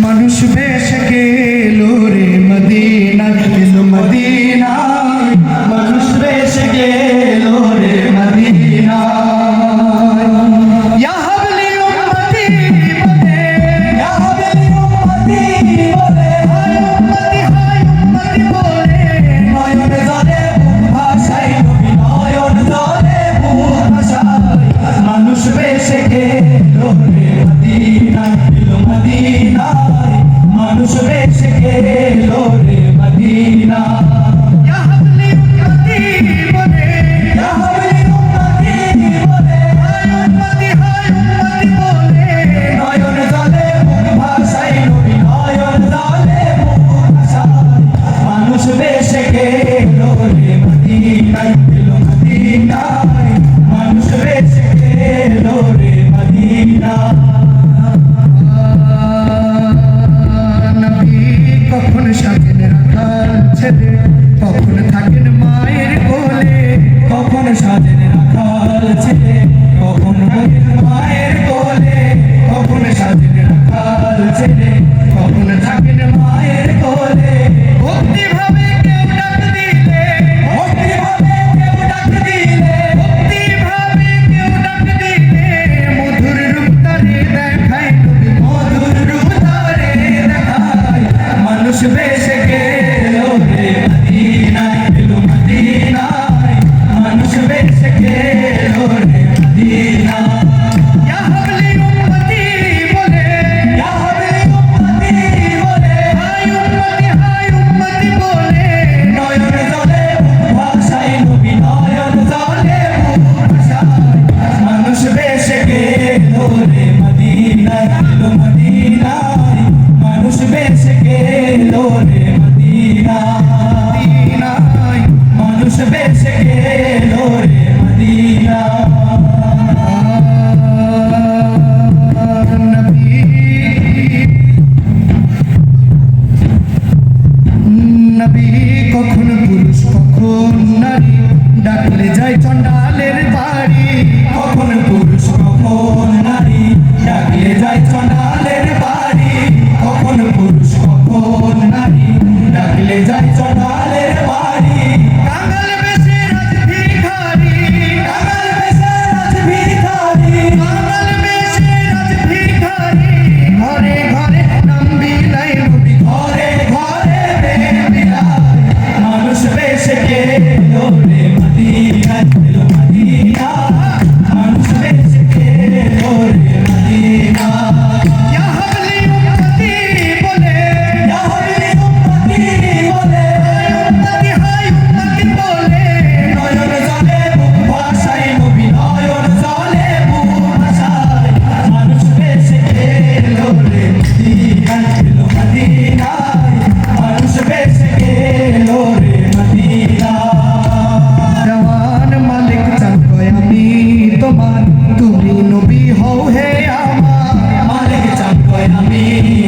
মানুষ বেশ গেলো রে মদিনা, এলো মদিনা, মানুষ বেশ গেলো রে মদিনা। ইয়া হাবলি উম্মতি বলে, ইয়া হাবলি উম্মতি বলে, হায় উম্মতি, হায় উম্মতি বলে, নয়ন জলে বুক ভাসায় নবী, নয়ন জলে বুক ভাসায়। মানুষ বেশ গেলো রে মদিনা, এলো মদিনা, মানুষ বেশ গেলো রে মদিনা। ইয়া হাবলি উম্মতি বলে, ইয়া হাবলি উম্মতি বলে, হায় উম্মতি, হায় উম্মতি বলে, নয়ন জলে বুক ভাসায় নবী, নয়ন জলে বুক ভাসায়। মানুষ বেশ গেলো রে মদিনা, এলো মদিনা, মানুষ বেশ গেলো রে মদিনা। কখন সাজেন রাখাল ছেলে, কখন থাকেন মায়ের কোলে, কখন সাজেন রাখাল ছেলে, কখন থাকেন মায়ের কোলে, কখন সাজেন রাখাল ছেলে, কখন থাকেন মায়ের কোলে। ভক্তি ভাবে কেউ ডাক দিলে, ভক্তি ভাবে কেউ ডাক দিলে, ভক্তি ভাবে কেউ ডাক দিলে, মধুর রূপ তারে দেখায় নবী, মধুর রূপ তারে দেখায়। মানুষ বেশ গেলো রে মদিনা, এলো মদিনা, মানুষ বেশ গেলো রে মদিনা। ইয়া হাবলি উম্মতি বলে, ইয়া হাবলি উম্মতি বলে, হায় উম্মতি, হায় উম্মতি বলে, নয়ন জলে বুক ভাসায় নবী, নয়ন জলে বুক ভাসায়। মানুষ বেশ গেলো রে মদিনা, এলো মদিনা, মানুষ বেশ গেলো রে মদিনা, মানুষ বেশ গেলো রে মদিনা। নবী কখন পুরুষ কখন নারী, ডাকলে যায় চন্ডালের বাড়ি, কখন পুরুষ কখন নারী, ডাকলে যায় চন্ডালের বাড়ি, কখন পুরুষ কখন নারী, ডাকলে যায় চন্ডালের বাড়ি। কাঙাল বেশে রাজ ভিখারি, কাঙাল বেশে রাজ ভিখারি, কাঙাল বেশে রাজ ভিখারি, ঘরে ঘরে নাম বিলায় নবী, ঘরে ঘরে প্রেম বিলায়। মানুষ বেশ গেলো রে মদিনা, এলো মদিনা, মানুষ বেশ গেলো রে মদিনা। ইয়া হাবলি উম্মতি বলে, ইয়া হাবলি উম্মতি বলে, হায় উম্মতি, হায় উম্মতি বলে, নয়ন জলে বুক ভাসায় নবী, নয়ন জলে বুক ভাসায়। মানুষ বেশ গেলো রে মদিনা, এলো মদিনা, মানুষ বেশ গেলো রে মদিনা। জওয়ান মালিক চান কয় আমি তোমার, তুমি নবী হও হে আমার। মালিক চান কয় আমি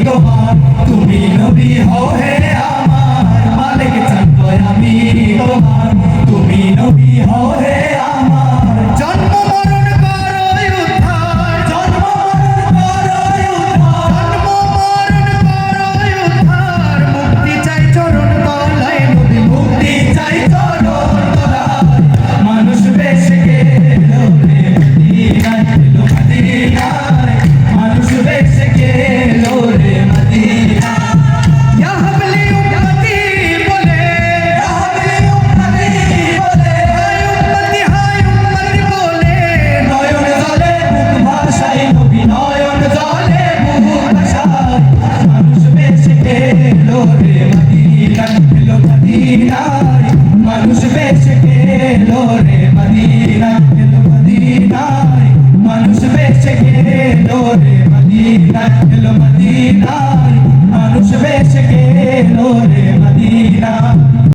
তোমার, তুমি নবী হও হে আমার। মালিক চান কয় আমি তোমার, তুমি নবী হও হে আমার। জন্ম মরণ করো উদ্ধার, জন্ম মরণ করো উদ্ধার, জন্ম মরণ করো উদ্ধার, মুক্তি চাই চরণ তলায় নবী, মুক্তি চাই চরণ তলায়। মানুষ বেশ গেলো রে মদিনা, এলো মদিনা, মানুষ বেশ গেলো রে মদিনা। ইয়া হাবলি উম্মতি বলে, ইয়া হাবলি উম্মতি বলে, হায় উম্মতি, হায় উম্মতি বলে, নয়ন জলে বুক ভাসায় নবী, নয়ন জলে বুক ভাসায়। মানুষ বেশ গেলো রে মদিনা, এলো মদিনা, মানুষ বেশ গেলো রে মদিনা, এলো মদিনা, মানুষ বেশ গেলো রে মদিনা, এলো মদিনা, মানুষ বেশ গেলো রে মদিনা।